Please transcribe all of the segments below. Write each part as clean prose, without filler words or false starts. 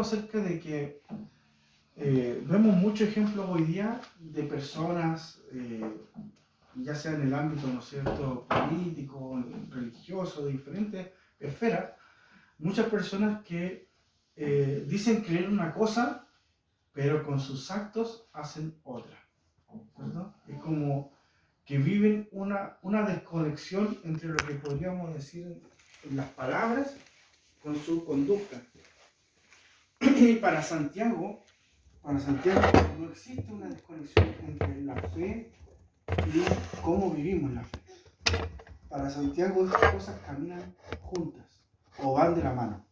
acerca de que vemos muchos ejemplos hoy día de personas, ya sea en el ámbito, ¿no es cierto?, político, religioso, de diferentes esferas, muchas personas que dicen creer una cosa, pero con sus actos hacen otra, ¿cierto? Es como que viven una desconexión entre lo que podríamos decir en las palabras con su conducta. Y para Santiago no existe una desconexión entre la fe y cómo vivimos la fe. Para Santiago estas cosas caminan juntas o van de la mano.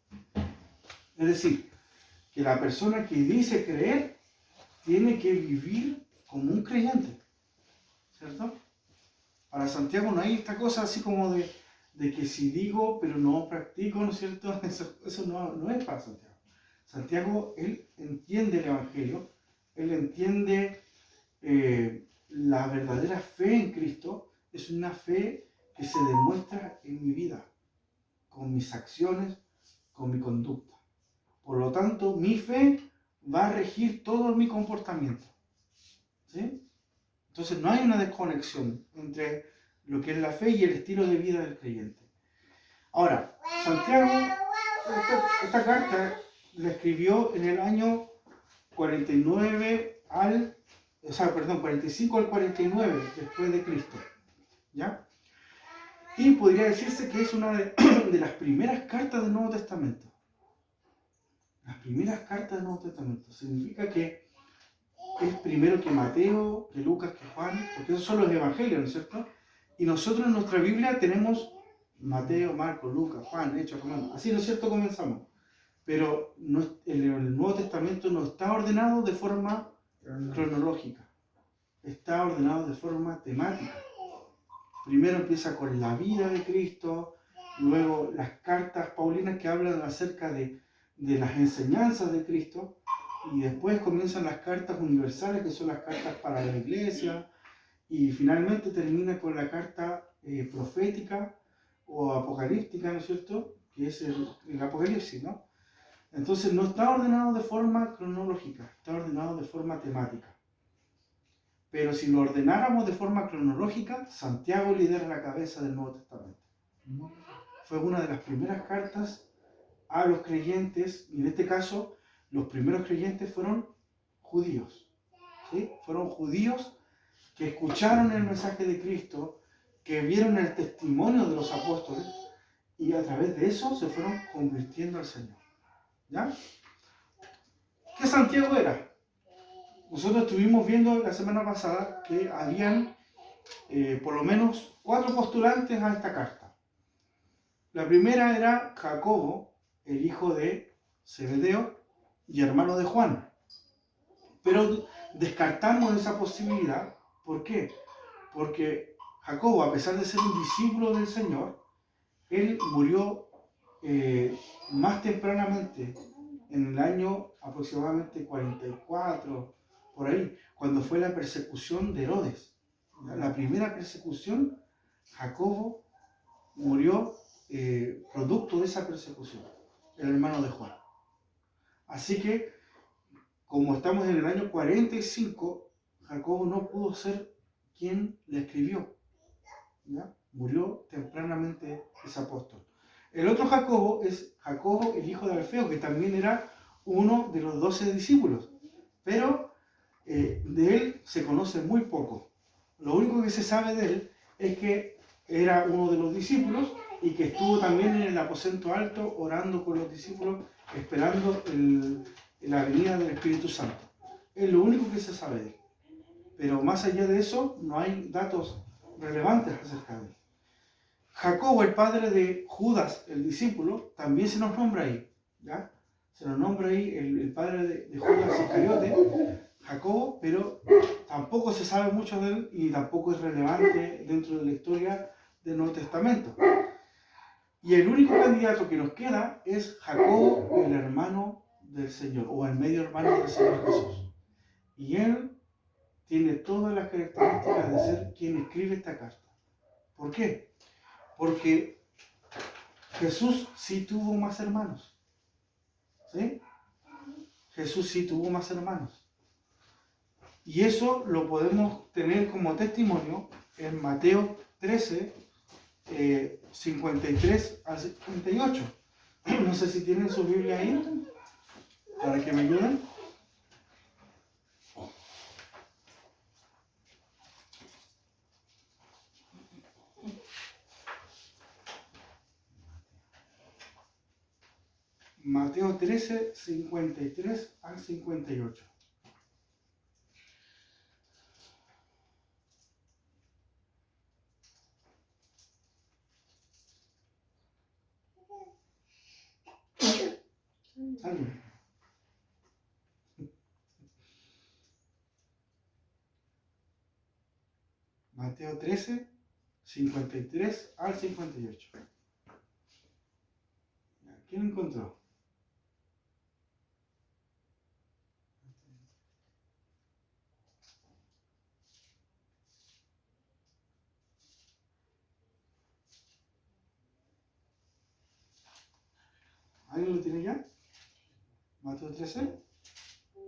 Es decir, que la persona que dice creer tiene que vivir como un creyente, ¿cierto? Para Santiago no hay esta cosa así como de que si digo pero no practico, ¿no es cierto? Eso no es para Santiago. Santiago, él entiende el Evangelio, él entiende la verdadera fe en Cristo, es una fe que se demuestra en mi vida, con mis acciones, con mi conducta. Por lo tanto, mi fe va a regir todo mi comportamiento, ¿sí? Entonces no hay una desconexión entre lo que es la fe y el estilo de vida del creyente. Ahora, Santiago, esta carta la escribió en el año 45 al 49 después de Cristo, ¿ya? Y podría decirse que es una de las primeras cartas del Nuevo Testamento. Las primeras cartas del Nuevo Testamento. Significa que es primero que Mateo, que Lucas, que Juan, porque esos son los evangelios, ¿no es cierto? Y nosotros en nuestra Biblia tenemos Mateo, Marcos, Lucas, Juan, Hechos, Romanos. Así, ¿no es cierto?, comenzamos. Pero el Nuevo Testamento no está ordenado de forma cronológica. Está ordenado de forma temática. Primero empieza con la vida de Cristo, luego las cartas paulinas que hablan acerca de las enseñanzas de Cristo, y después comienzan las cartas universales, que son las cartas para la iglesia, y finalmente termina con la carta profética o apocalíptica, ¿no es cierto?, que es el Apocalipsis, ¿no? Entonces no está ordenado de forma cronológica, está ordenado de forma temática. Pero si lo ordenáramos de forma cronológica, Santiago lidera la cabeza del Nuevo Testamento. Fue una de las primeras cartas a los creyentes, y en este caso los primeros creyentes fueron judíos, ¿sí? Fueron judíos que escucharon el mensaje de Cristo, que vieron el testimonio de los apóstoles, y a través de eso se fueron convirtiendo al Señor, ¿ya? ¿Qué Santiago era? Nosotros estuvimos viendo la semana pasada que habían por lo menos 4 postulantes a esta carta. La primera era Jacobo, el hijo de Zebedeo y hermano de Juan. Pero descartamos esa posibilidad. ¿Por qué? Porque Jacobo, a pesar de ser un discípulo del Señor, él murió más tempranamente, en el año aproximadamente 44, por ahí, cuando fue la persecución de Herodes. La primera persecución, Jacobo murió producto de esa persecución, el hermano de Juan. Así que, como estamos en el año 45, Jacobo no pudo ser quien le escribió, ¿ya? Murió tempranamente ese apóstol. El otro Jacobo es Jacobo, el hijo de Alfeo, que también era uno de los 12 discípulos, pero de él se conoce muy poco. Lo único que se sabe de él es que era uno de los discípulos y que estuvo también en el aposento alto orando con los discípulos, esperando la venida del Espíritu Santo. Es lo único que se sabe de él. Pero más allá de eso, no hay datos relevantes acerca de él. Jacobo, el padre de Judas, el discípulo, también se nos nombra ahí, ¿ya? Se nos nombra ahí el padre de Judas Iscariote, Jacobo, pero tampoco se sabe mucho de él y tampoco es relevante dentro de la historia del Nuevo Testamento. Y el único candidato que nos queda es Jacobo, el hermano del Señor, o el medio hermano del Señor Jesús. Y él tiene todas las características de ser quien escribe esta carta. ¿Por qué? Porque Jesús sí tuvo más hermanos, ¿sí? Jesús sí tuvo más hermanos. Y eso lo podemos tener como testimonio en Mateo 13, 53 al 58. No sé si tienen su Biblia ahí, para que me ayuden. Mateo 13, 53 al 58. Salud. Mateo 13, 53 al 58. ¿Quién encontró? ¿Alguien lo tiene ya? Mateo 13.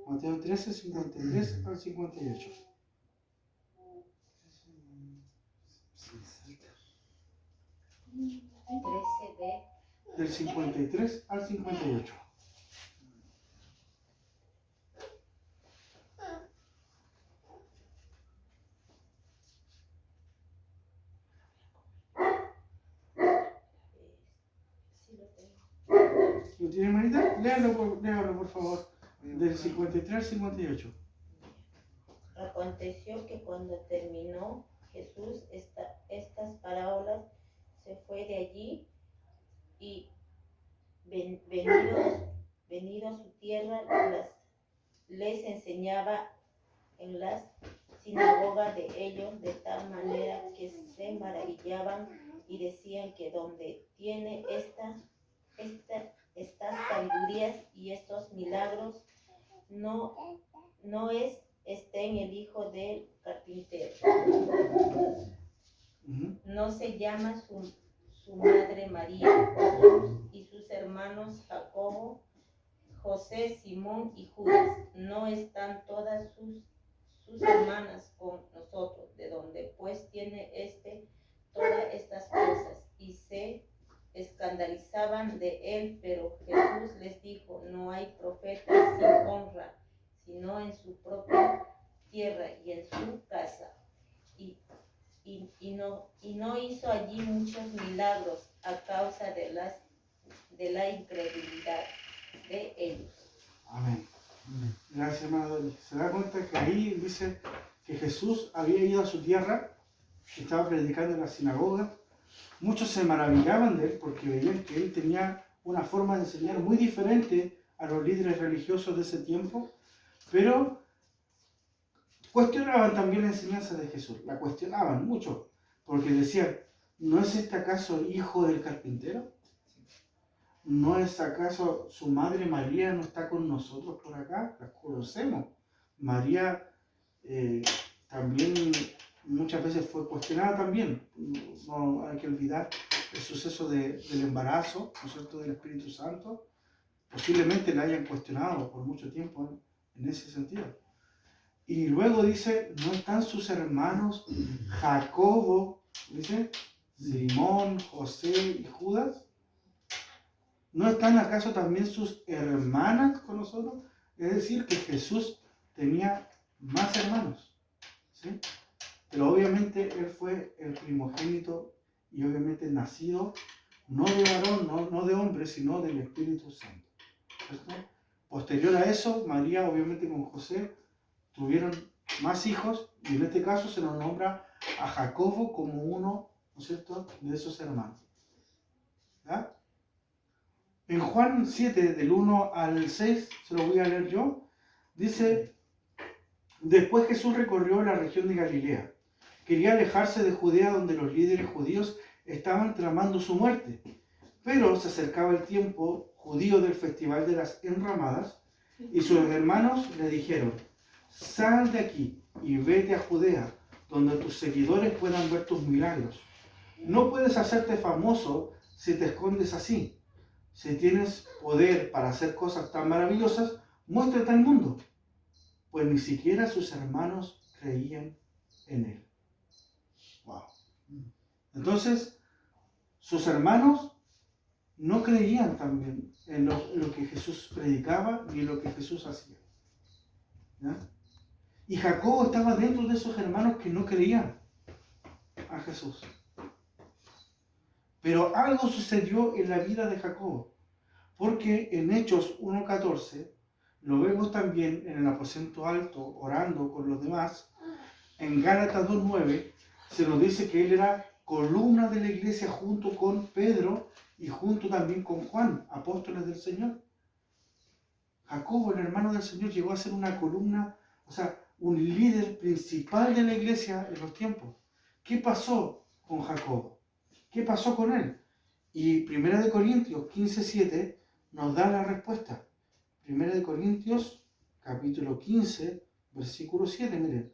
Mateo 13, 53 al 58. Del 53 al 58. ¿Lo tiene, Marita? Léalo, por favor. Del 53 al 58. Aconteció que cuando terminó Jesús estas parábolas, se fue de allí y venido a su tierra, les enseñaba en las sinagogas de ellos de tal manera que se maravillaban y decían que donde tiene estas sabidurías y estos milagros, no es en el hijo del carpintero. No se llama su madre María, y sus hermanos Jacobo, José, Simón y Judas. No están todas sus hermanas con nosotros, de donde pues tiene todas estas cosas. Y se escandalizaban de él, pero Jesús les dijo: no hay profeta sin honra, sino en su propia tierra y en su casa. Y no hizo allí muchos milagros a causa de la incredulidad de ellos. Amén. Gracias, hermana Dolly. Se da cuenta que ahí dice que Jesús había ido a su tierra, estaba predicando en la sinagoga. Muchos se maravillaban de él porque veían que él tenía una forma de enseñar muy diferente a los líderes religiosos de ese tiempo, pero cuestionaban también la enseñanza de Jesús. La cuestionaban mucho, porque decían: ¿no es este acaso hijo del carpintero? ¿No es acaso su madre María no está con nosotros por acá? La conocemos. María también muchas veces fue cuestionada también. No hay que olvidar el suceso del embarazo, ¿no es cierto?, del Espíritu Santo. Posiblemente la hayan cuestionado por mucho tiempo en ese sentido. Y luego dice: ¿no están sus hermanos Jacobo, dice, Simón, José y Judas? ¿No están acaso también sus hermanas con nosotros? Es decir, que Jesús tenía más hermanos, ¿sí? Pero obviamente él fue el primogénito y obviamente nacido no de varón, no de hombre, sino del Espíritu Santo, ¿cierto? Posterior a eso, María obviamente con José tuvieron más hijos, y en este caso se nos nombra a Jacobo como uno, ¿no es cierto?, de esos hermanos. ¿Ya? En Juan 7, del 1 al 6, se lo voy a leer yo, dice: después Jesús recorrió la región de Galilea. Quería alejarse de Judea, donde los líderes judíos estaban tramando su muerte. Pero se acercaba el tiempo judío del festival de las enramadas, y sus hermanos le dijeron: sal de aquí y vete a Judea, donde tus seguidores puedan ver tus milagros. No puedes hacerte famoso si te escondes así. Si tienes poder para hacer cosas tan maravillosas, muéstrate al mundo, pues ni siquiera sus hermanos creían en él. Wow. Entonces, sus hermanos no creían también en lo que Jesús predicaba ni en lo que Jesús hacía. ¿Ya? Y Jacobo estaba dentro de esos hermanos que no creían a Jesús. Pero algo sucedió en la vida de Jacobo, porque en Hechos 1:14, lo vemos también en el aposento alto, orando con los demás. En Gálatas 2:9 se nos dice que él era columna de la iglesia junto con Pedro y junto también con Juan, apóstoles del Señor. Jacobo, el hermano del Señor, llegó a ser una columna, o sea, un líder principal de la iglesia en los tiempos. ¿Qué pasó con Jacobo? ¿Qué pasó con él? Y 1 Corintios 15:7 nos da la respuesta. 1 Corintios capítulo 15, versículo 7, miren.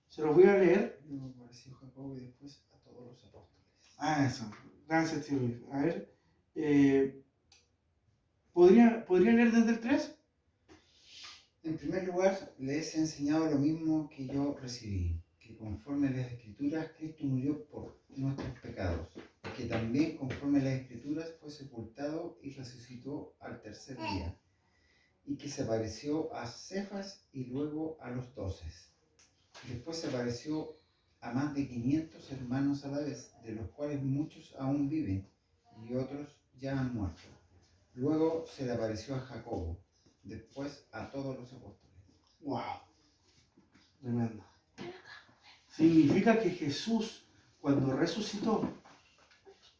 Se los voy a leer. Luego apareció Jacobo y después a todos los apóstoles. Eso. Gracias, tío Luis. A ver. ¿Podría leer desde el 3? En primer lugar, les he enseñado lo mismo que yo recibí, que conforme a las Escrituras, Cristo murió por nuestros pecados, que también conforme a las Escrituras fue sepultado y resucitó al tercer día, y que se apareció a Cefas y luego a los 12. Después se apareció a más de 500 hermanos a la vez, de los cuales muchos aún viven y otros ya han muerto. Luego se le apareció a Jacobo, después a todos los apóstoles. ¡Wow! Tremendo. Significa que Jesús, cuando resucitó,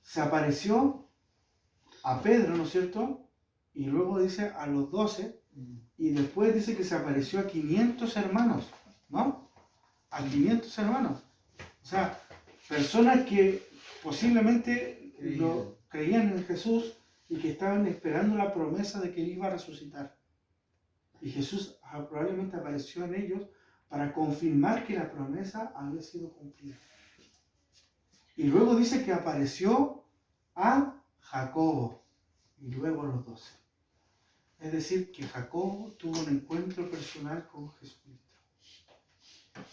se apareció a Pedro, ¿no es cierto? Y luego dice a los 12, y después dice que se apareció a 500 hermanos, ¿no? A 500 hermanos. O sea, personas que posiblemente lo creían en Jesús y que estaban esperando la promesa de que él iba a resucitar. Y Jesús probablemente apareció en ellos para confirmar que la promesa había sido cumplida. Y luego dice que apareció a Jacobo y luego a los 12. Es decir, que Jacobo tuvo un encuentro personal con Jesucristo.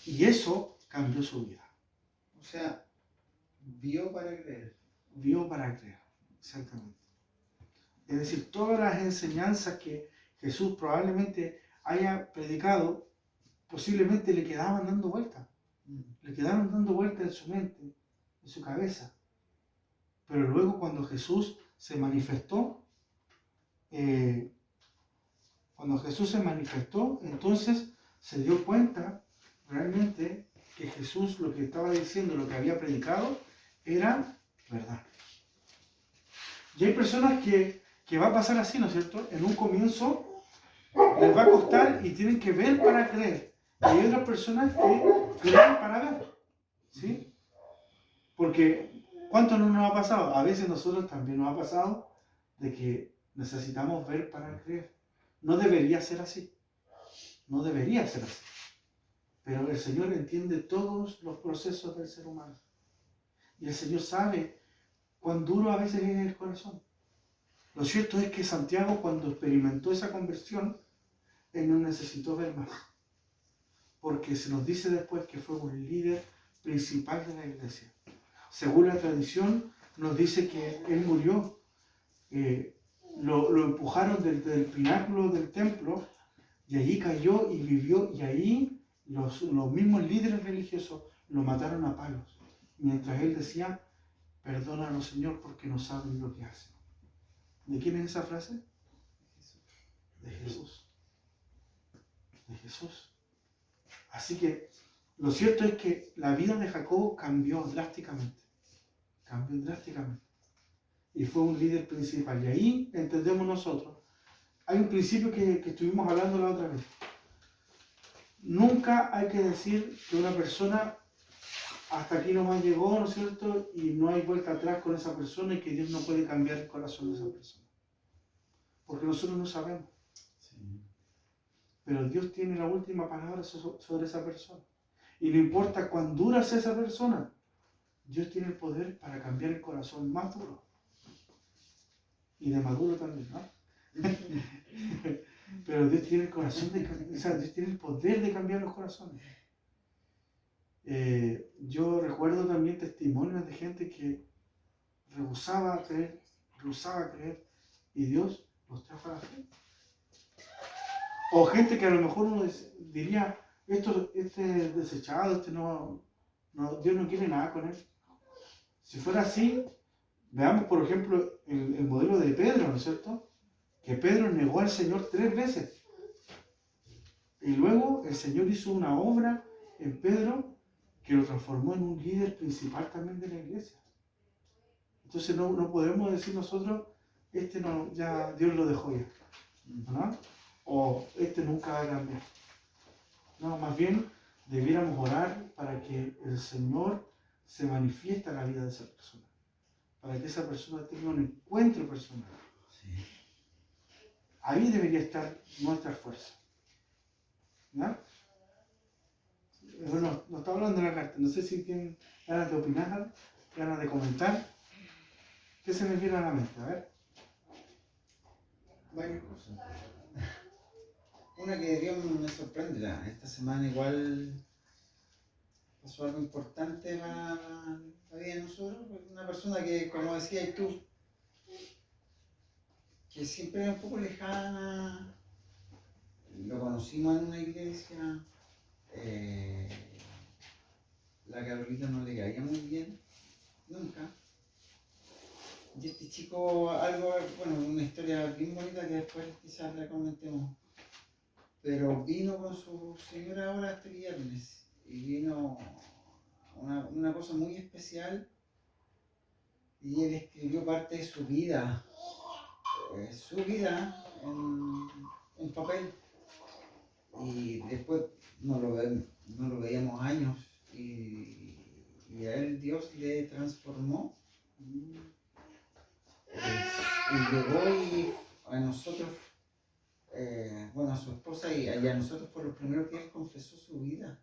Y eso cambió su vida. O sea, vio para creer. Vio para creer, exactamente. Es decir, todas las enseñanzas que Jesús probablemente haya predicado, posiblemente le quedaban dando vueltas. Le quedaron dando vueltas en su mente, en su cabeza. Pero luego cuando Jesús se manifestó, entonces se dio cuenta realmente que Jesús lo que estaba diciendo, lo que había predicado, era verdad. Y hay personas que va a pasar así, ¿no es cierto? En un comienzo les va a costar y tienen que ver para creer. Y hay otras personas que creen para ver, ¿sí? Porque, ¿cuánto no nos ha pasado? A veces nosotros también nos ha pasado de que necesitamos ver para creer. No debería ser así. No debería ser así. Pero el Señor entiende todos los procesos del ser humano. Y el Señor sabe cuán duro a veces es el corazón. Lo cierto es que Santiago, cuando experimentó esa conversión, él no necesitó ver más. Porque se nos dice después que fue un líder principal de la iglesia. Según la tradición, nos dice que él murió. Lo empujaron desde el pináculo del templo y allí cayó y vivió. Y ahí los mismos líderes religiosos lo mataron a palos. Mientras él decía, perdónanos, Señor, porque no saben lo que hacen. ¿De quién es esa frase? De Jesús. De Jesús. Así que lo cierto es que la vida de Jacobo cambió drásticamente. Cambió drásticamente. Y fue un líder principal. Y ahí entendemos nosotros. Hay un principio que estuvimos hablando la otra vez. Nunca hay que decir que una persona hasta aquí nomás llegó, ¿no es cierto? Y no hay vuelta atrás con esa persona y que Dios no puede cambiar el corazón de esa persona. Porque nosotros no sabemos. Sí. Pero Dios tiene la última palabra sobre esa persona. Y no importa cuán dura sea esa persona, Dios tiene el poder para cambiar el corazón más duro. Y de maduro también, ¿no? Pero Dios tiene el corazón o sea, Dios tiene el poder de cambiar los corazones. Yo recuerdo también testimonios de gente que rehusaba creer, y Dios los trajo a la fe. O gente que a lo mejor uno diría, este es desechado, Dios no quiere nada con él. Si fuera así, veamos por ejemplo el modelo de Pedro, ¿no es cierto? Que Pedro negó al Señor 3 veces. Y luego el Señor hizo una obra en Pedro que lo transformó en un líder principal también de la iglesia. Entonces no podemos decir nosotros, ya Dios lo dejó ya, ¿no? O nunca va a cambiar. No, más bien debiéramos orar para que el Señor se manifieste en la vida de esa persona, para que esa persona tenga un encuentro personal. Sí. Ahí debería estar nuestra fuerza. ¿No? Bueno, nos está hablando de la carta. No sé si tienen ganas de opinar, ganas de comentar. ¿Qué se les viene a la mente? A ver. Varias cosas. Una que Dios me sorprende. Esta semana igual pasó algo importante para la vida de nosotros. Una persona que, como decías tú, que siempre era un poco lejana. Lo conocimos en una iglesia. La Carolina no le caía muy bien, nunca. Y este chico, una historia bien bonita que después quizás la comentemos. Pero vino con su señora ahora este viernes y vino una cosa muy especial y él escribió parte de su vida en papel. Y después no lo veíamos años y a él Dios le transformó y llegó y a nosotros, a su esposa y a nosotros fue lo primero que él confesó su vida.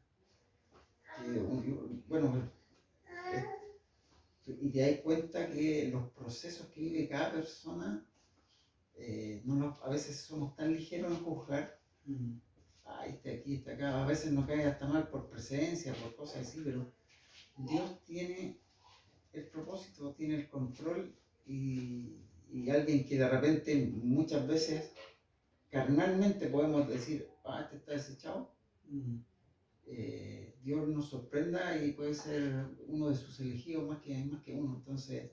Y te das cuenta que los procesos que vive cada persona, a veces somos tan ligeros en juzgar. Está aquí, está acá, a veces nos cae hasta mal por presencia, por cosas así, pero Dios tiene el propósito, tiene el control y alguien que de repente muchas veces carnalmente podemos decir, este está desechado, Dios nos sorprenda y puede ser uno de sus elegidos más que uno, entonces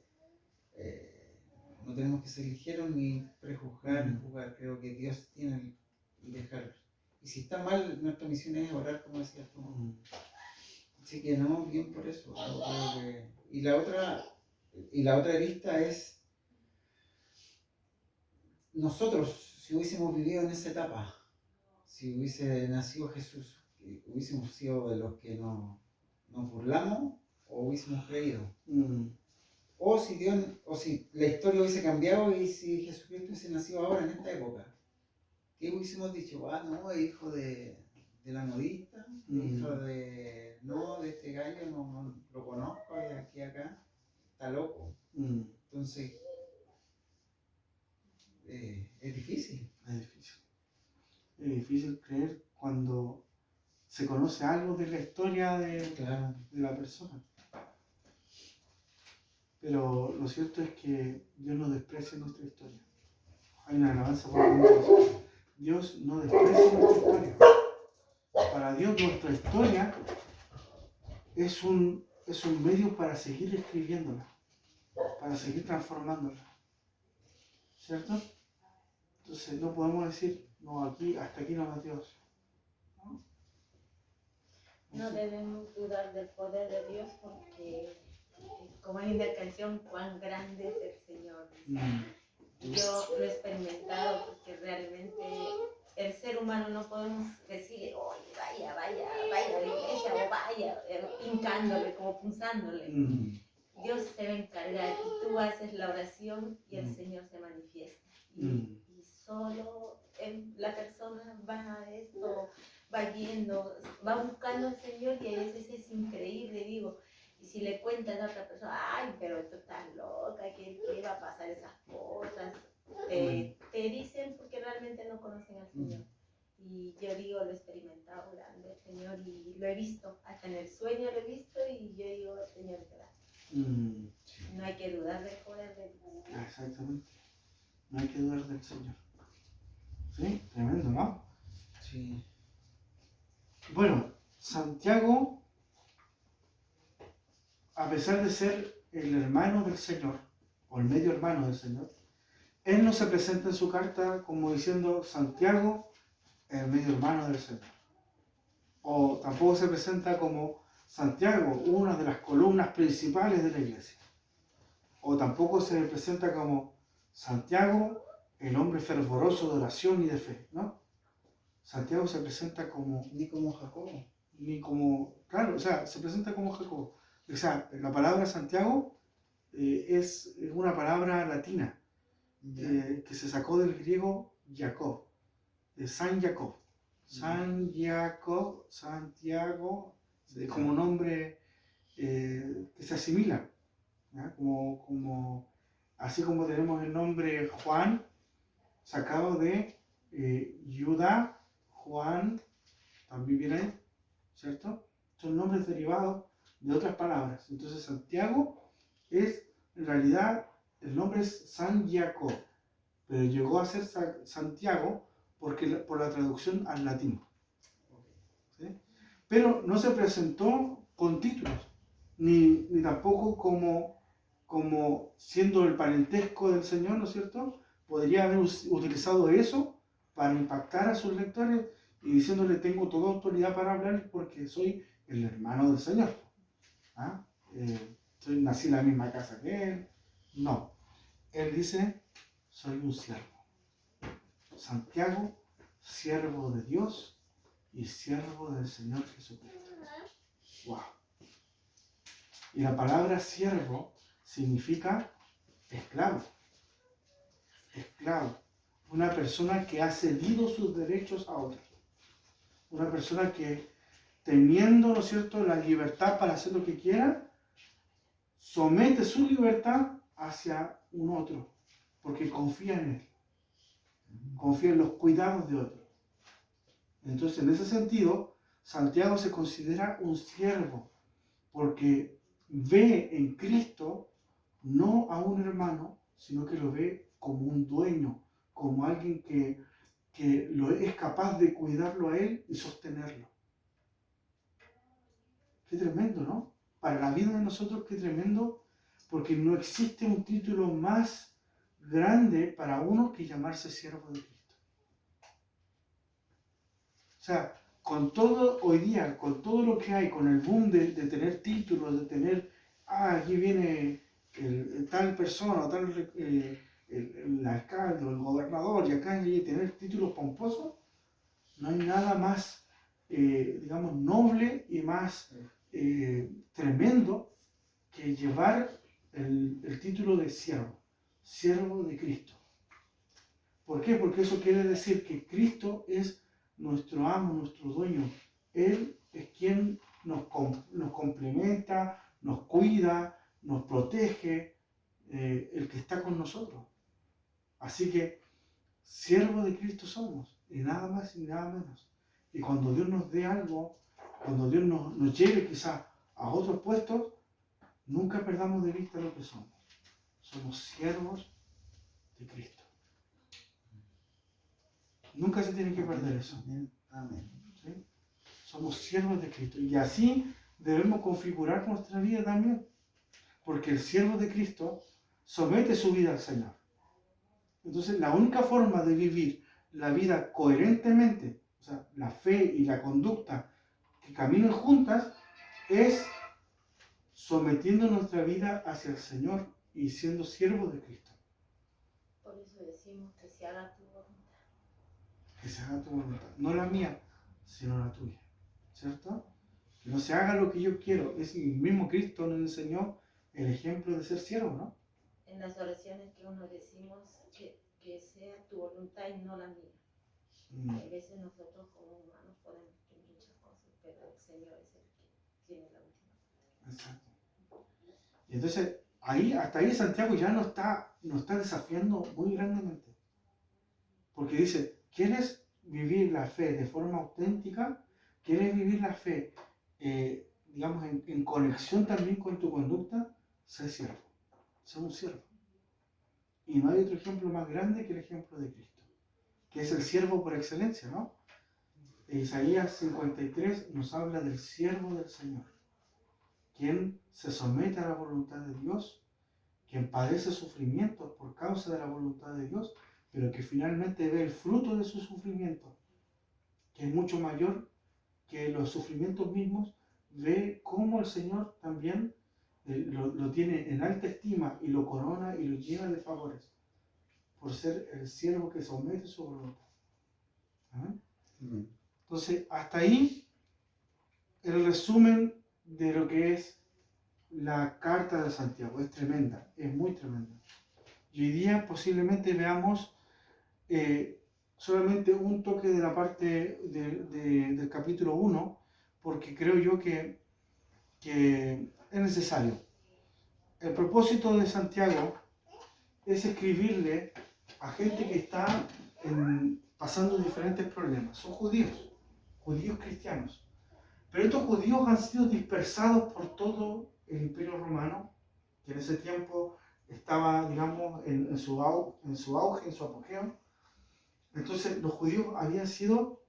no tenemos que ser ligeros ni prejuzgar ni juzgar, creo que Dios tiene el dejar. Y si está mal, nuestra misión es orar, como decías tú. Así que no, bien por eso. Y la otra arista es, nosotros, si hubiésemos vivido en esa etapa, si hubiese nacido Jesús, hubiésemos sido de los que nos burlamos o hubiésemos creído. O si la historia hubiese cambiado y si Jesucristo hubiese nacido ahora en esta época. ¿Qué hubiésemos dicho? No, es hijo de la modista, hijo de este gallo, no lo conozco, de aquí a acá, está loco. Entonces, es difícil. Es difícil creer cuando se conoce algo de la historia de la persona. Pero lo cierto es que Dios no desprecia nuestra historia. Hay una alabanza por el Dios no desprecia nuestra historia. Para Dios nuestra historia es un medio para seguir escribiéndola, para seguir transformándola. ¿Cierto? Entonces no podemos decir, hasta aquí no va Dios. No debemos dudar del poder de Dios porque, como hay una canción, cuán grande es el Señor. Yo lo he experimentado porque realmente el ser humano no podemos decirle, oye, vaya a la iglesia o vaya, hincándole, como punzándole. Dios se va a encargar y tú haces la oración y el Señor se manifiesta. Y solo la persona va yendo, va buscando al Señor y a veces es increíble, digo. Y si le cuentas a otra persona, pero esto está loca, ¿qué va a pasar esas cosas? te dicen porque realmente no conocen al Señor. Y yo digo, lo he experimentado grande el Señor y lo he visto, hasta en el sueño lo he visto y yo digo, Señor, gracias. No hay que dudar del poder de Dios. Exactamente. No hay que dudar del Señor. ¿Sí? Tremendo, ¿no? Sí. Bueno, Santiago, a pesar de ser el hermano del Señor, o el medio hermano del Señor, él no se presenta en su carta como diciendo Santiago, el medio hermano del Señor. O tampoco se presenta como Santiago, una de las columnas principales de la iglesia. O tampoco se presenta como Santiago, el hombre fervoroso de oración y de fe, ¿no? Santiago se presenta como... Ni como Jacobo. Ni como... Claro, o sea, se presenta como Jacobo. O sea, la palabra Santiago es una palabra latina que se sacó del griego Jacob, de San Jacob. San Jacob, Santiago, es como nombre que se asimila, ¿ya? Así como tenemos el nombre Juan, sacado de Judá, Juan, también viene ahí, ¿cierto? Son nombres derivados de otras palabras. Entonces Santiago es, en realidad, el nombre es San Jacob, pero llegó a ser Santiago por la traducción al latín. ¿Sí? Pero no se presentó con títulos, ni tampoco como siendo el parentesco del Señor, ¿no es cierto? Podría haber utilizado eso para impactar a sus lectores y diciéndole tengo toda autoridad para hablar porque soy el hermano del Señor. ¿Ah? Nací en la misma casa que Él. No. Él dice, soy un siervo. Santiago, siervo de Dios y siervo del Señor Jesucristo. ¡Wow! Y la palabra siervo significa esclavo. Esclavo. Una persona que ha cedido sus derechos a otra. Una persona que, teniendo, ¿no es cierto?, la libertad para hacer lo que quiera, somete su libertad hacia un otro, porque confía en él. Confía en los cuidados de otro. Entonces, en ese sentido, Santiago se considera un siervo, porque ve en Cristo no a un hermano, sino que lo ve como un dueño, como alguien que es capaz de cuidarlo a él y sostenerlo. Qué tremendo, ¿no? Para la vida de nosotros, qué tremendo, porque no existe un título más grande para uno que llamarse siervo de Cristo. O sea, con todo hoy día, con todo lo que hay, con el boom de tener títulos, de tener, aquí viene tal persona, tal el alcalde o el gobernador, y acá hay que tener títulos pomposos, no hay nada más, digamos, noble y más tremendo que llevar el título de siervo de Cristo. ¿Por qué? Porque eso quiere decir que Cristo es nuestro amo, nuestro dueño. Él es quien nos complementa, nos cuida, nos protege, el que está con nosotros. Así que, siervos de Cristo somos, y nada más y nada menos. Y cuando Dios nos dé algo, cuando Dios nos lleve quizás a otros puestos, nunca perdamos de vista lo que somos. Somos siervos de Cristo. Nunca se tiene que perder eso. Amén. ¿Sí? Somos siervos de Cristo. Y así debemos configurar nuestra vida también. Porque el siervo de Cristo somete su vida al Señor. Entonces, la única forma de vivir la vida coherentemente, o sea, la fe y la conducta que caminen juntas, es sometiendo nuestra vida hacia el Señor y siendo siervos de Cristo. Por eso decimos que se haga tu voluntad. Que se haga tu voluntad, no la mía, sino la tuya, ¿cierto? Que no se haga lo que yo quiero. Es el mismo Cristo nos enseñó el ejemplo de ser siervo, ¿no? En las oraciones que uno decimos que sea tu voluntad y no la mía. A veces nosotros como humanos podemos decir muchas cosas, pero el Señor es el que tiene la última. Exacto. Y entonces, hasta ahí Santiago ya nos está desafiando muy grandemente. Porque dice, ¿quieres vivir la fe de forma auténtica? ¿Quieres vivir la fe, digamos, en conexión también con tu conducta? Sé siervo, sé un siervo. Y no hay otro ejemplo más grande que el ejemplo de Cristo, que es el siervo por excelencia, ¿no? Isaías 53 nos habla del siervo del Señor, quien se somete a la voluntad de Dios, quien padece sufrimientos por causa de la voluntad de Dios, pero que finalmente ve el fruto de su sufrimiento, que es mucho mayor que los sufrimientos mismos, ve cómo el Señor también lo tiene en alta estima y lo corona y lo llena de favores, por ser el siervo que somete su voluntad. ¿Ah? Entonces, hasta ahí el resumen de lo que es la carta de Santiago. Es tremenda, es muy tremenda. Y hoy día posiblemente veamos solamente un toque de la parte del capítulo 1, porque creo yo que es necesario. El propósito de Santiago es escribirle a gente que está pasando diferentes problemas. Son judíos cristianos. Pero estos judíos han sido dispersados por todo el Imperio Romano, que en ese tiempo estaba, digamos, en su auge, en su apogeo. Entonces los judíos habían sido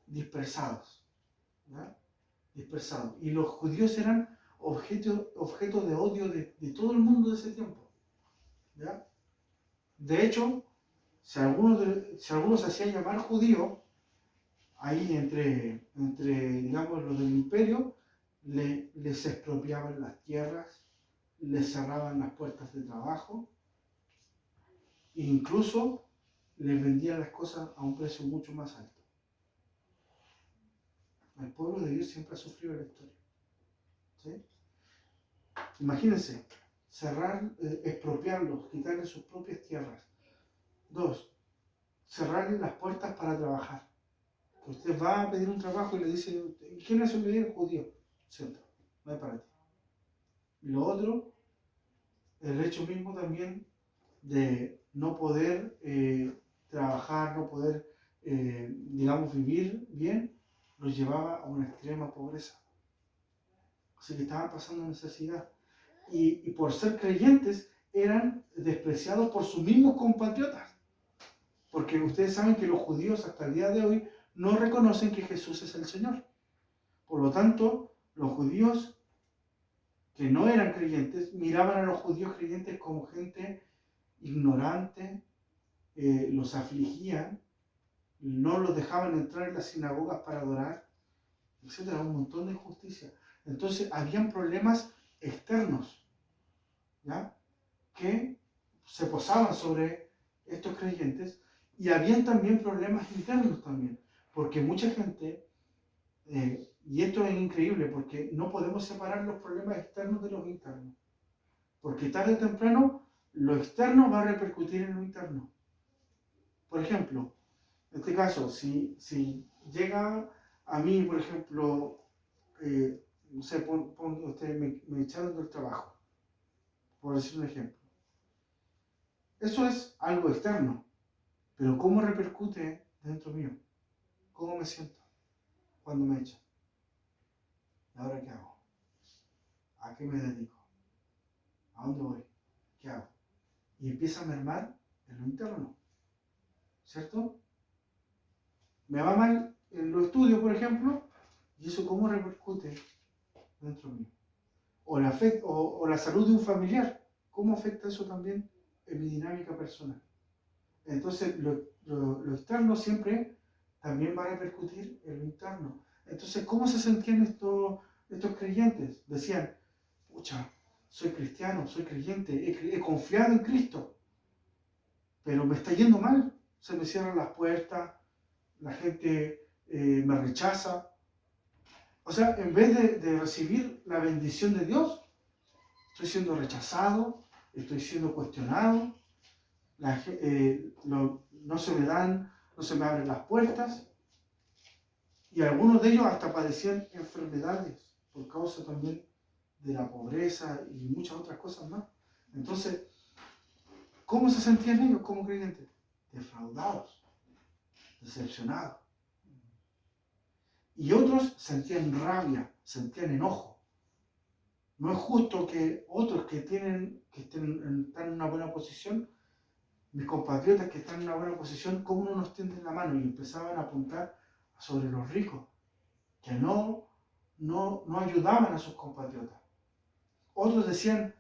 dispersados, ¿verdad? Dispersados. Y los judíos eran objeto de odio de todo el mundo de ese tiempo, ¿verdad? De hecho, si algunos se hacían llamar judío, ahí entre digamos, los del imperio, les expropiaban las tierras, les cerraban las puertas de trabajo, e incluso les vendían las cosas a un precio mucho más alto. El pueblo de Dios siempre ha sufrido la historia. ¿Sí? Imagínense, expropiarlos, quitarles sus propias tierras. 2, cerrarles las puertas para trabajar. Usted va a pedir un trabajo y le dice, ¿quién es el judío? Siento, no hay para ti. Y lo otro, el hecho mismo también de no poder trabajar, no poder, digamos, vivir bien, los llevaba a una extrema pobreza. Así que estaban pasando necesidad. Y por ser creyentes, eran despreciados por sus mismos compatriotas. Porque ustedes saben que los judíos hasta el día de hoy no reconocen que Jesús es el Señor. Por lo tanto, los judíos que no eran creyentes miraban a los judíos creyentes como gente ignorante, los afligían, no los dejaban entrar en las sinagogas para adorar, etc. Un montón de injusticia. Entonces, habían problemas externos, ¿ya?, que se posaban sobre estos creyentes, y habían también problemas internos también, porque mucha gente, y esto es increíble, porque no podemos separar los problemas externos de los internos, porque tarde o temprano lo externo va a repercutir en lo interno. Por ejemplo, en este caso, si llega a mí, por ejemplo, no sé, ustedes me echaron del trabajo, por decir un ejemplo. Eso es algo externo, pero ¿cómo repercute dentro mío? ¿Cómo me siento cuando me echan? ¿Y ahora qué hago? ¿A qué me dedico? ¿A dónde voy? ¿Qué hago? Y empieza a mermar en lo interno, ¿cierto? Me va mal en los estudios, por ejemplo, y eso ¿cómo repercute dentro mío? O la salud de un familiar, ¿cómo afecta eso también en mi dinámica personal? Entonces, lo externo siempre también va a repercutir en lo interno. Entonces, ¿cómo se sentían estos creyentes? Decían, pucha, soy cristiano, soy creyente, he confiado en Cristo, pero me está yendo mal, se me cierran las puertas, la gente me rechaza. O sea, en vez de recibir la bendición de Dios, estoy siendo rechazado, estoy siendo cuestionado, no se me abren las puertas, y algunos de ellos hasta padecían enfermedades por causa también de la pobreza y muchas otras cosas más. Entonces, ¿cómo se sentían ellos como creyentes? Defraudados, decepcionados. Y otros sentían rabia, sentían enojo. No es justo que otros están en una buena posición, mis compatriotas que están en una buena posición, ¿cómo no nos tienden la mano? Y empezaban a apuntar sobre los ricos, que no ayudaban a sus compatriotas. Otros decían,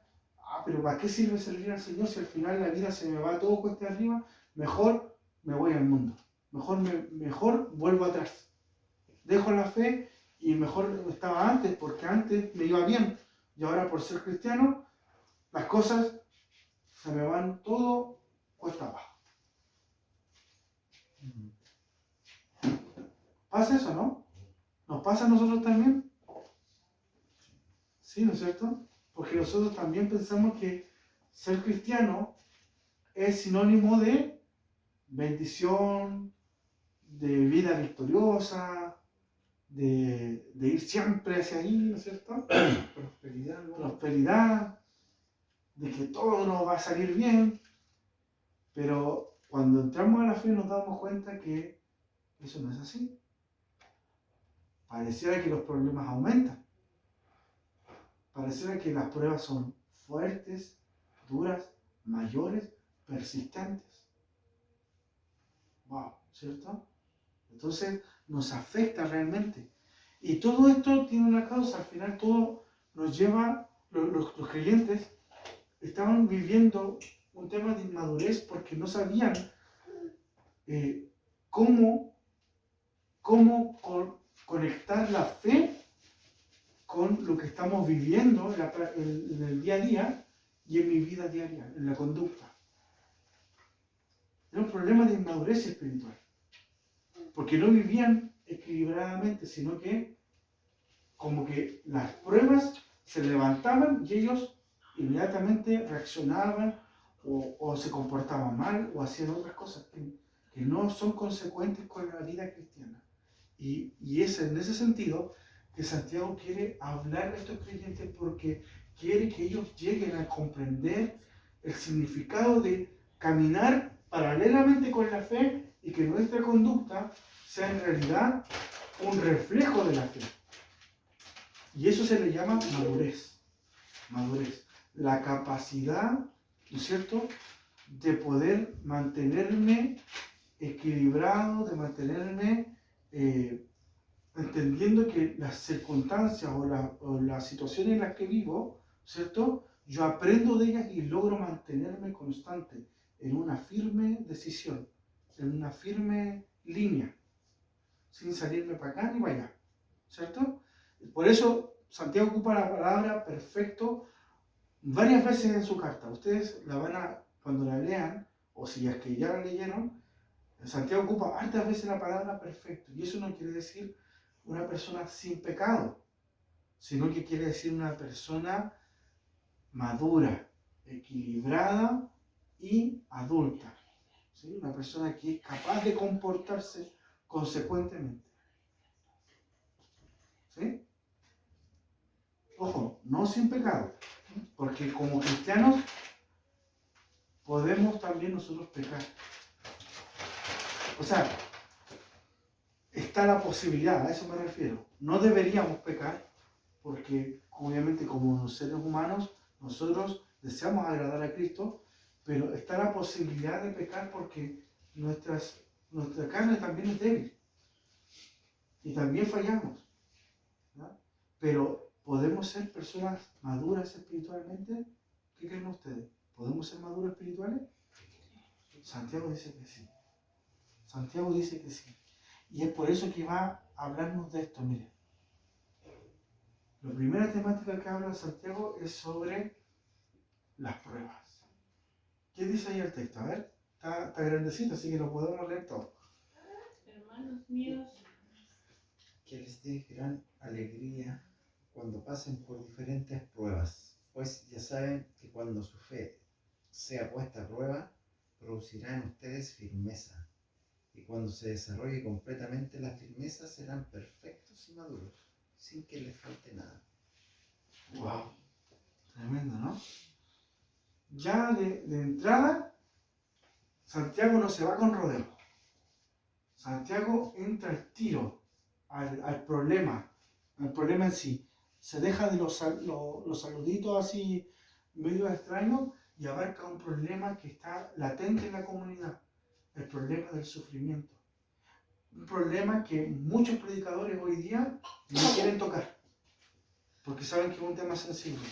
pero ¿para qué sirve servir al Señor si al final la vida se me va todo cuesta arriba? Mejor me voy al mundo, mejor vuelvo atrás. Dejo la fe y mejor estaba antes, porque antes me iba bien. Y ahora por ser cristiano, las cosas se me van todo cuesta abajo. ¿Pasa eso, no? ¿Nos pasa a nosotros también? Sí, ¿no es cierto? Porque nosotros también pensamos que ser cristiano es sinónimo de bendición, de vida victoriosa, de ir siempre hacia ahí, ¿no es cierto? Prosperidad, ¿no? Prosperidad, de que todo nos va a salir bien. Pero cuando entramos a la fe nos damos cuenta que eso no es así. Pareciera que los problemas aumentan. Pareciera que las pruebas son fuertes, duras, mayores, persistentes. Wow, ¿cierto? Entonces nos afecta realmente. Y todo esto tiene una causa. Al final todo nos lleva, los creyentes estaban viviendo un tema de inmadurez porque no sabían cómo conectar la fe con lo que estamos viviendo en el día a día y en mi vida diaria, en la conducta. Era un problema de inmadurez espiritual, porque no vivían equilibradamente, sino que como que las pruebas se levantaban y ellos inmediatamente reaccionaban o se comportaban mal o hacían otras cosas que no son consecuentes con la vida cristiana. Y es en ese sentido que Santiago quiere hablar a estos creyentes porque quiere que ellos lleguen a comprender el significado de caminar paralelamente con la fe y que nuestra conducta sea en realidad un reflejo de la fe. Y eso se le llama madurez. Madurez. La capacidad, ¿no es cierto?, de poder mantenerme equilibrado, de mantenerme entendiendo que las circunstancias o las situaciones en las que vivo, ¿cierto?, yo aprendo de ellas y logro mantenerme constante en una firme decisión, en una firme línea, sin salirme para acá ni para allá, ¿cierto? Por eso Santiago ocupa la palabra perfecto varias veces en su carta. Ustedes la van a, cuando la lean, o si es que ya la leyeron, Santiago ocupa hartas veces la palabra perfecto. Y eso no quiere decir una persona sin pecado, sino que quiere decir una persona madura, equilibrada y adulta. ¿Sí? Una persona que es capaz de comportarse consecuentemente. ¿Sí? Ojo, no sin pecado, porque como cristianos podemos también nosotros pecar. O sea, está la posibilidad, a eso me refiero. No deberíamos pecar, porque obviamente como seres humanos nosotros deseamos agradar a Cristo, pero está la posibilidad de pecar porque nuestra carne también es débil y también fallamos, ¿no? Pero ¿podemos ser personas maduras espiritualmente? ¿Qué creen ustedes? ¿Podemos ser maduros espirituales? Santiago dice que sí. Santiago dice que sí. Y es por eso que va a hablarnos de esto, miren. La primera temática que habla Santiago es sobre las pruebas. ¿Qué dice ahí el texto? A ver, está grandecito, así que lo podemos leer todo. Hermanos míos, Que les dé gran alegría cuando pasen por diferentes pruebas, pues ya saben que cuando su fe sea puesta a prueba, producirá en ustedes firmeza. Y cuando se desarrolle completamente la firmeza, serán perfectos y maduros, sin que les falte nada. ¡Wow! Tremendo, ¿no? ya de entrada, Santiago no se va con rodeo. Santiago entra al tiro, al problema en sí. Se deja de los saluditos así medio extraños y abarca un problema que está latente en la comunidad, el problema del sufrimiento. Un problema que muchos predicadores hoy día no quieren tocar, porque saben que es un tema sensible.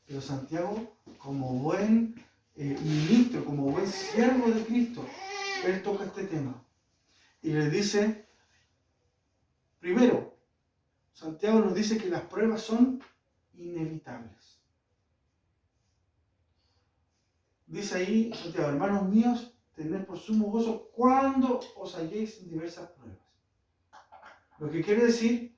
Pero Santiago, como buen ministro, como buen siervo de Cristo, él toca este tema. Y le dice, primero, Santiago nos dice que las pruebas son inevitables. Dice ahí Santiago, hermanos míos, tened por sumo gozo cuando os halléis en diversas pruebas. Lo que quiere decir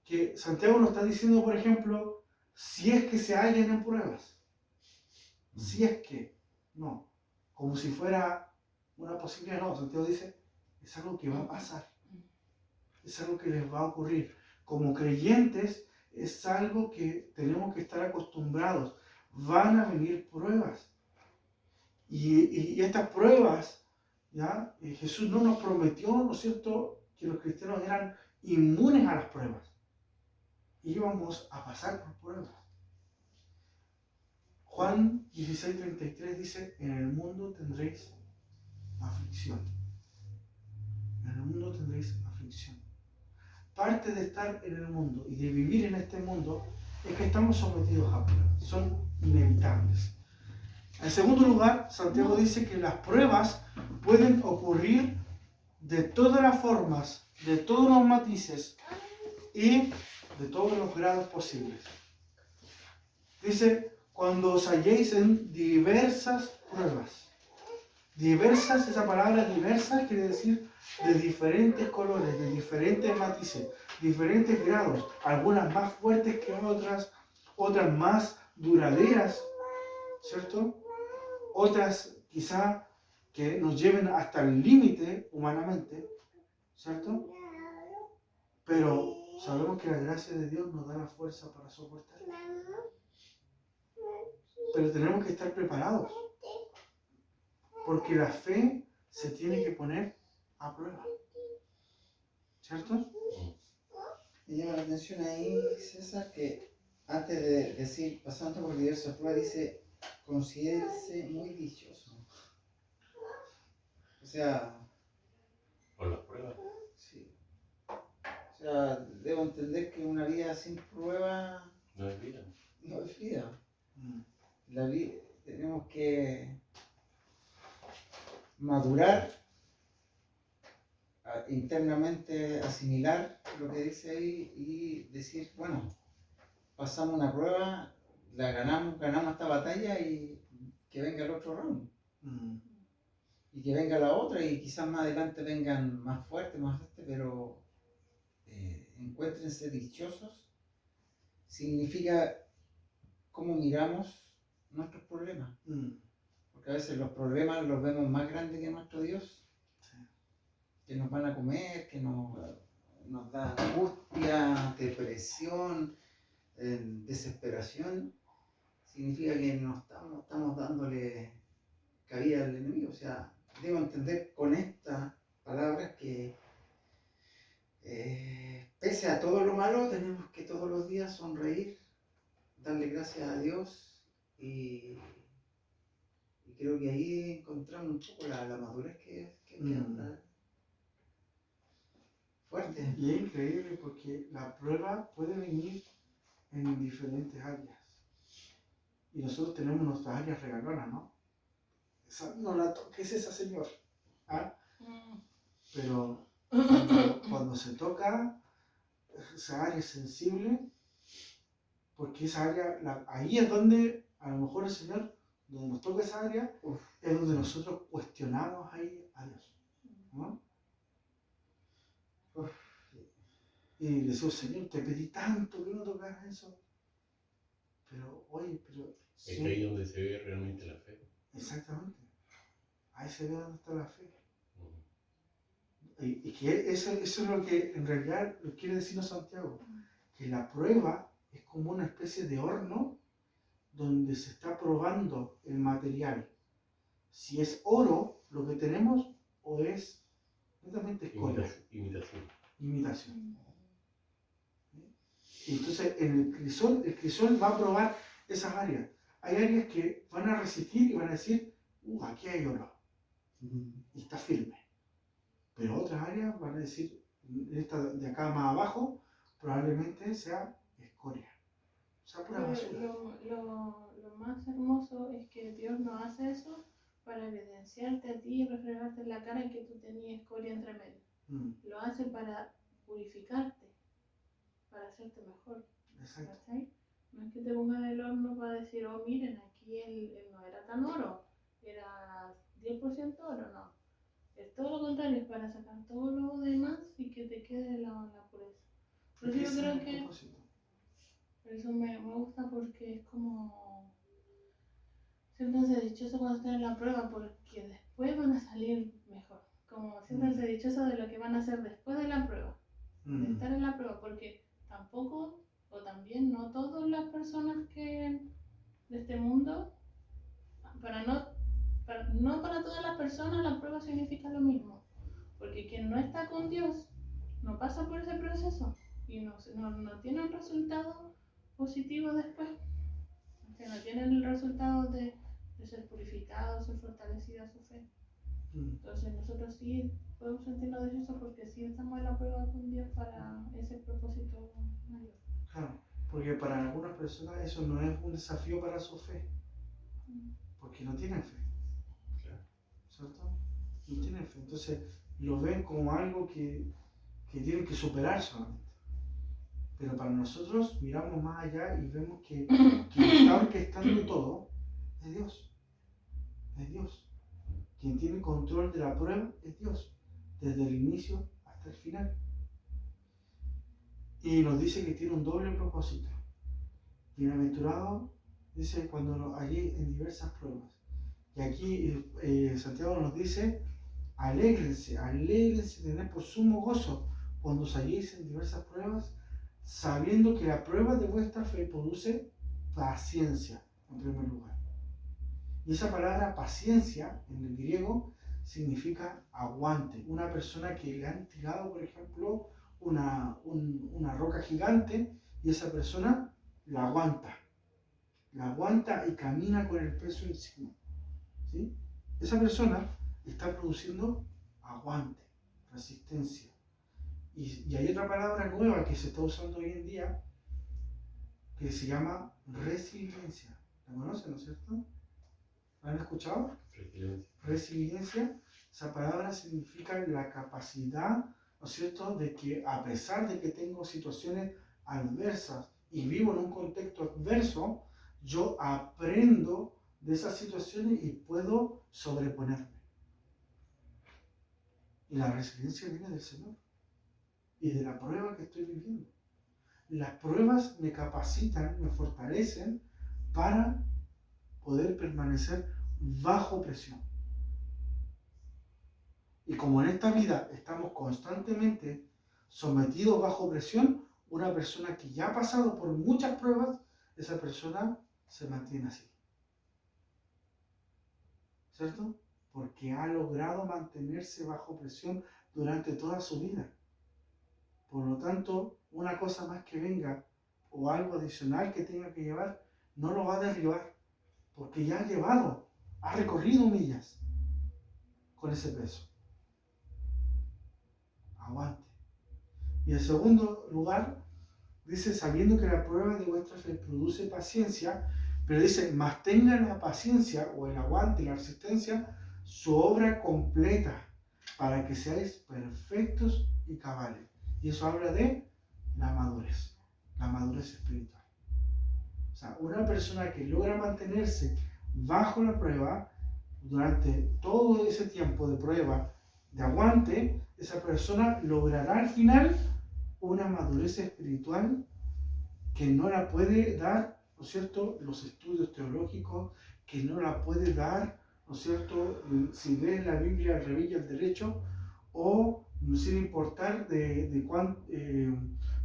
que Santiago nos está diciendo, por ejemplo, si es que se hallan en pruebas. Si es que, no, como si fuera una posibilidad, no, Santiago dice, es algo que va a pasar, es algo que les va a ocurrir. Como creyentes, es algo que tenemos que estar acostumbrados. Van a venir pruebas. Y estas pruebas, ¿ya? Jesús no nos prometió, ¿no es cierto?, que los cristianos eran inmunes a las pruebas. Íbamos a pasar por pruebas. Juan 16:33 dice, en el mundo tendréis aflicción. En el mundo tendréis aflicción. Parte de estar en el mundo y de vivir en este mundo es que estamos sometidos a pruebas. Son inevitables. En segundo lugar, Santiago dice que las pruebas pueden ocurrir de todas las formas, de todos los matices y de todos los grados posibles. Dice, cuando os halléis en diversas pruebas. Diversas, esa palabra diversas quiere decir de diferentes colores, de diferentes matices, diferentes grados, algunas más fuertes que otras, otras más duraderas, ¿cierto? Otras quizá que nos lleven hasta el límite humanamente, ¿cierto? Pero sabemos que la gracia de Dios nos da la fuerza para soportar. Pero tenemos que estar preparados, porque la fe se tiene que poner a prueba, ¿cierto? Me llama la atención ahí, César, que antes de decir pasando por diversas pruebas, dice, considérese muy dichoso. O sea, Por las pruebas. sí. O sea, debo entender que una vida sin prueba No es vida. no es vida. La vida tenemos que madurar, internamente asimilar lo que dice ahí y decir, bueno, pasamos una prueba, la ganamos esta batalla y que venga el otro round. Y que venga la otra y quizás más adelante vengan más fuertes, pero encuéntrense dichosos. Significa cómo miramos nuestros problemas. Porque a veces los problemas los vemos más grandes que nuestro Dios. Sí. Que nos van a comer, que nos da angustia, depresión, desesperación. Significa que no estamos dándole cabida al enemigo. O sea, debo entender con estas palabras que pese a todo lo malo, tenemos que todos los días sonreír, darle gracias a Dios y creo que ahí encontramos un poco la madurez que anda fuerte. Y es increíble porque la prueba puede venir en diferentes áreas. Y nosotros tenemos nuestras áreas regalonas, ¿no? Esa, no la toques esa, señor. ¿Ah? Pero cuando se toca esa área sensible, porque esa área, ahí es donde a lo mejor el Señor, donde nos toca esa área, es donde nosotros cuestionamos ahí a Dios, ¿no? Y le decimos, Señor, te pedí tanto que no tocaras eso. Pero, oye, pero... Es ahí donde se ve realmente la fe. Exactamente. Ahí se ve dónde está la fe. Y que eso es lo que en realidad quiere decirnos Santiago. Que la prueba es como una especie de horno donde se está probando el material. Si es oro lo que tenemos o es netamente escoria, imitación. Y entonces en el crisol va a probar esas áreas. Hay áreas que van a resistir y van a decir, aquí hay oro. Y está firme. Pero otras áreas van a decir, esta de acá más abajo, probablemente sea escoria. O sea, pura basura. Lo más hermoso es que Dios no hace eso para evidenciarte a ti y refregarte en la cara en que tú tenías escoria entre medio. Lo hace para purificarte, para hacerte mejor. Exacto. ¿Cachai? No es que te pongan en el horno para decir, oh miren, aquí él no era tan oro, era 10% oro, no. Es todo lo contrario, es para sacar todo lo demás y que te quede la pureza. Por eso yo creo que por eso me gusta, porque es como siéntanse dichosos cuando estén en la prueba, porque después van a salir mejor. Como siéntanse dichosos de lo que van a hacer después de la prueba, de estar en la prueba, porque tampoco, o también no todas las personas que de este mundo, no para todas las personas la prueba significa lo mismo, porque quien no está con Dios no pasa por ese proceso y no tiene un resultado positivo después, que no tienen el resultado de ser purificados, ser fortalecida su fe. Entonces nosotros sí podemos sentirnos deseosos porque sí estamos en la prueba con Dios para ese propósito mayor. Claro, porque para algunas personas eso no es un desafío para su fe, porque no tienen fe, ¿cierto? No tienen fe, entonces lo ven como algo que tienen que superar solamente. Pero para nosotros miramos más allá y vemos que está orquestando todo es Dios. Es Dios. Quien tiene control de la prueba es Dios, desde el inicio hasta el final. Y nos dice que tiene un doble propósito. Bienaventurado, dice, cuando allí en diversas pruebas. Y aquí Santiago nos dice, alégrense, tened por sumo gozo cuando os halléis en diversas pruebas, sabiendo que la prueba de vuestra fe produce paciencia, en primer lugar. Y esa palabra paciencia, en el griego, significa aguante. Una persona que le han tirado, por ejemplo, una roca gigante, y esa persona la aguanta y camina con el peso encima. ¿Sí? Esa persona está produciendo aguante, resistencia. Y hay otra palabra nueva que se está usando hoy en día que se llama resiliencia. ¿La conocen, no es cierto? ¿La han escuchado? Resiliencia. Esa palabra significa la capacidad, ¿no es cierto?, de que a pesar de que tengo situaciones adversas y vivo en un contexto adverso, yo aprendo de esas situaciones y puedo sobreponerme. Y la resiliencia viene del Señor y de la prueba que estoy viviendo. Las pruebas me capacitan, me fortalecen para poder permanecer bajo presión. Y como en esta vida estamos constantemente sometidos bajo presión, una persona que ya ha pasado por muchas pruebas, esa persona se mantiene así. ¿Cierto? Porque ha logrado mantenerse bajo presión durante toda su vida. Por lo tanto, una cosa más que venga o algo adicional que tenga que llevar, no lo va a derribar, porque ya ha recorrido millas con ese peso. Aguante. Y en segundo lugar, dice, sabiendo que la prueba de vuestra fe produce paciencia, pero dice, más tengan la paciencia o el aguante, la resistencia, su obra completa, para que seáis perfectos y cabales. Y eso habla de la madurez espiritual. O sea, una persona que logra mantenerse bajo la prueba durante todo ese tiempo de prueba, de aguante, esa persona logrará al final una madurez espiritual que no la puede dar, ¿no es cierto?, los estudios teológicos, que no la puede dar, ¿no es cierto?, si lees la Biblia al revés y al derecho, o sin importar de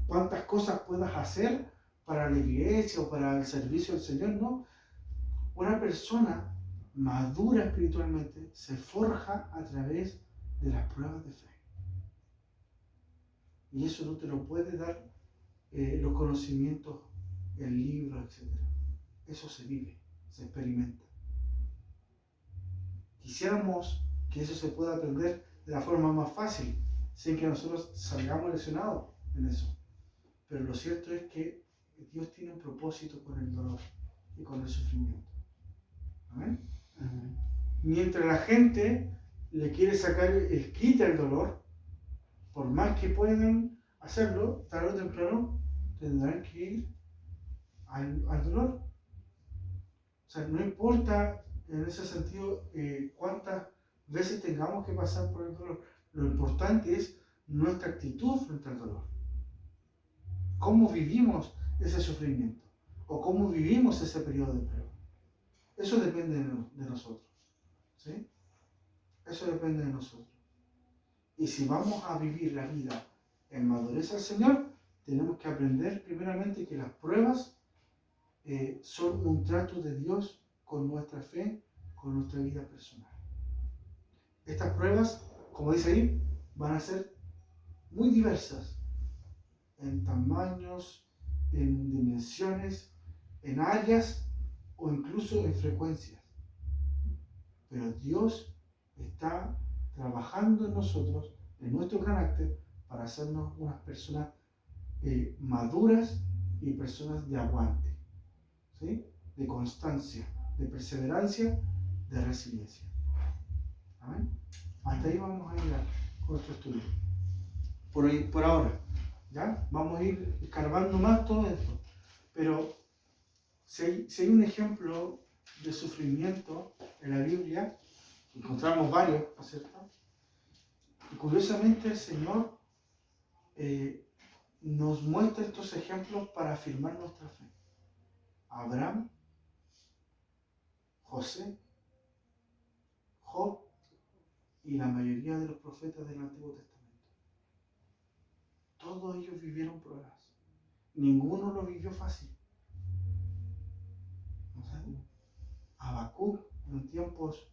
cuántas cosas puedas hacer para la iglesia o para el servicio del Señor, ¿no? Una persona madura espiritualmente se forja a través de las pruebas de fe. Y eso no te lo puede dar los conocimientos, el libro, etc. Eso se vive, se experimenta. Quisiéramos que eso se pueda aprender de la forma más fácil, sin que nosotros salgamos lesionados en eso. Pero lo cierto es que Dios tiene un propósito con el dolor y con el sufrimiento. ¿Amén? Amén. Mientras la gente le quiere sacar el quite al dolor, por más que puedan hacerlo, tarde o temprano tendrán que ir al dolor. O sea, no importa en ese sentido cuántas veces tengamos que pasar por el dolor. Lo importante es nuestra actitud frente al dolor. Cómo vivimos ese sufrimiento o cómo vivimos ese periodo de prueba. Eso depende de nosotros. ¿Sí? Eso depende de nosotros. Y si vamos a vivir la vida en madurez al Señor, tenemos que aprender primeramente que las pruebas son un trato de Dios con nuestra fe, con nuestra vida personal. Estas pruebas, como dice ahí, van a ser muy diversas en tamaños, en dimensiones, en áreas o incluso en frecuencias. Pero Dios está trabajando en nosotros, en nuestro carácter, para hacernos unas personas maduras y personas de aguante, ¿sí? De constancia, de perseverancia, de resiliencia. ¿Amén? Hasta ahí vamos a llegar con nuestro estudio. Por ahora, ¿ya? Vamos a ir escarbando más todo esto. Pero si hay un ejemplo de sufrimiento en la Biblia, encontramos varios, ¿no es cierto? Y curiosamente el Señor nos muestra estos ejemplos para afirmar nuestra fe. Abraham, José, Job y la mayoría de los profetas del Antiguo Testamento. Todos ellos vivieron pruebas. Ninguno lo vivió fácil. ¿No saben? Habacuc, en tiempos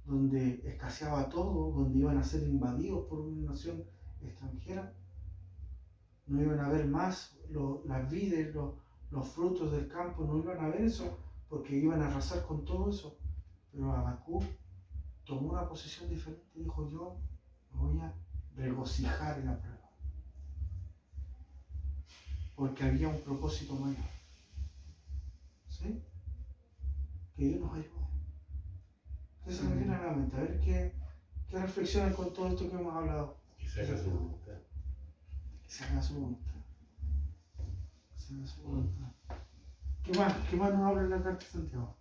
donde escaseaba todo, donde iban a ser invadidos por una nación extranjera, no iban a ver más las vides, los frutos del campo, no iban a ver eso, porque iban a arrasar con todo eso. Pero Habacuc tomó una posición diferente y dijo: yo me voy a regocijar en la prueba, porque había un propósito mayor. ¿Sí? Que Dios nos ayude. ¿Qué se nos viene a la mente? A ver qué reflexionan con todo esto que hemos hablado. Que se haga su voluntad. Que se haga su voluntad. Que se haga su voluntad. ¿Qué más nos habla en la carta de Santiago?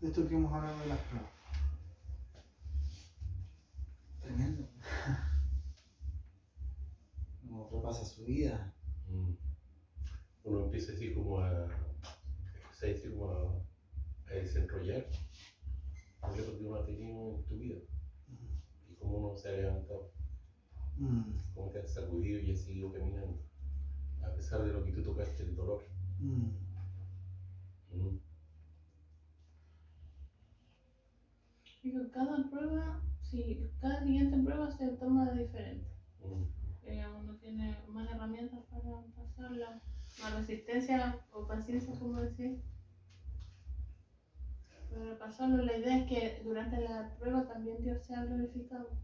De esto que hemos hablado de las pruebas. Tremendo. Como repasa su vida. Uno empieza así como a desenrollar lo que uno ha tenido en tu vida y cómo uno se ha levantado, cómo te has sacudido y has seguido caminando a pesar de lo que tú tocaste, el dolor. Y con cada prueba, sí, cada siguiente prueba se toma de diferente. Uno tiene más herramientas para pasarla, más resistencia o paciencia, como decir. Para pasarlo, la idea es que durante la prueba también Dios sea glorificado.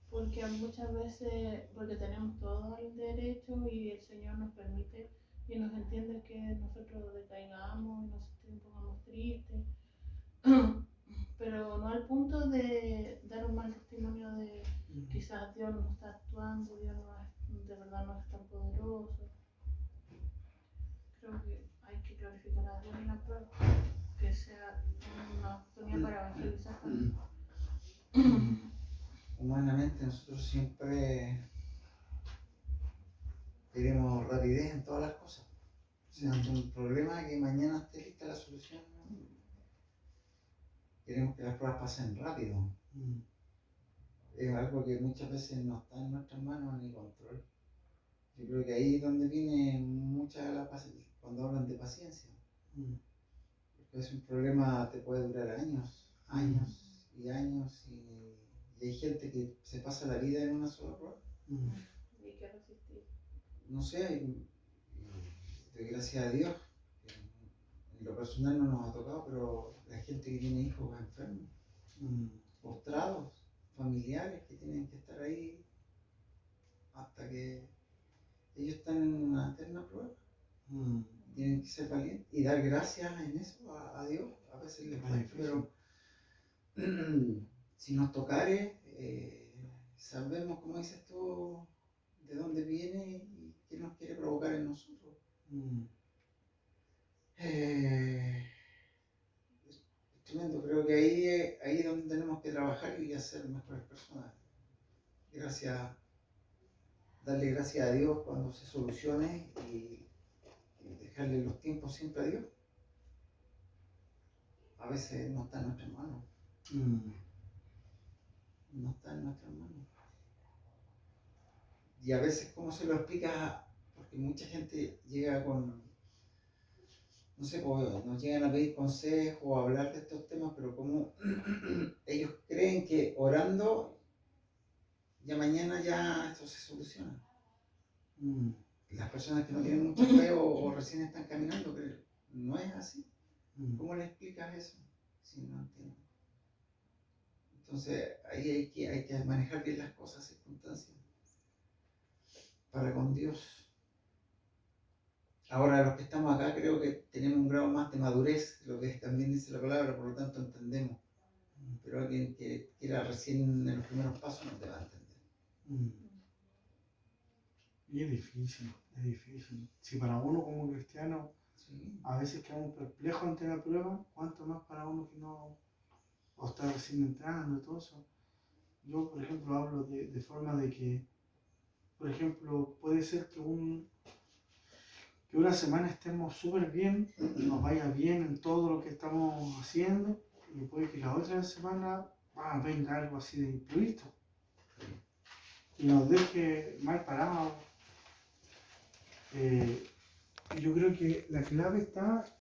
Porque muchas veces, porque tenemos todo el derecho y el Señor nos permite y nos entiende que nosotros decaigamos y nos pongamos tristes, pero no al punto de dar un mal testimonio de quizás Dios no está actuando, Dios de verdad no es tan poderoso. Creo que hay que glorificar a Dios en la prueba, que sea una oportunidad para evangelizar también. Humanamente nosotros siempre queremos rapidez en todas las cosas. O sea, ante un problema que mañana esté lista la solución, ¿no? Queremos que las pruebas pasen rápido. Es algo que muchas veces no está en nuestras manos ni control. Yo creo que ahí es donde viene mucha de la paciencia, cuando hablan de paciencia. Es un problema te puede durar años, años y años, y hay gente que se pasa la vida en una sola prueba. Y hay que resistir. No sé, de gracias a Dios, en lo personal no nos ha tocado, pero la gente que tiene hijos enfermos, postrados, familiares que tienen que estar ahí hasta que ellos están en una eterna prueba. Tienen que ser valientes y dar gracias en eso a Dios. A veces les cuesta, pero si nos tocare, sabemos, como dices tú, de dónde viene y qué nos quiere provocar en nosotros. Es tremendo, creo que ahí es donde tenemos que trabajar y ser mejores personas. Darle gracias a Dios cuando se solucione y dejarle los tiempos siempre a Dios. A veces no está en nuestras manos. No está en nuestras manos. Y a veces, ¿cómo se lo explica? Porque mucha gente llega con, no sé, pues, nos llegan a pedir consejos o a hablar de estos temas, pero como ellos creen que orando, ya mañana ya esto se soluciona. Las personas que no tienen mucho fe o recién están caminando, pero no es así. ¿Cómo le explicas eso si no entienden? Entonces ahí hay que manejar bien las cosas, circunstancias, para con Dios. Ahora los que estamos acá creo que tenemos un grado más de madurez, lo que también dice la palabra, por lo tanto entendemos. Pero alguien que era recién en los primeros pasos no te va a entender. Y es difícil, es difícil. Si para uno como cristiano Sí. a veces quedamos perplejos ante la prueba, ¿cuánto más para uno que no, o está recién entrando y todo eso? Yo, por ejemplo, hablo de forma de que, por ejemplo, puede ser que una semana estemos súper bien, nos vaya bien en todo lo que estamos haciendo, y puede que la otra semana venga algo así de imprevisto y nos deje mal parados. Yo creo que la clave está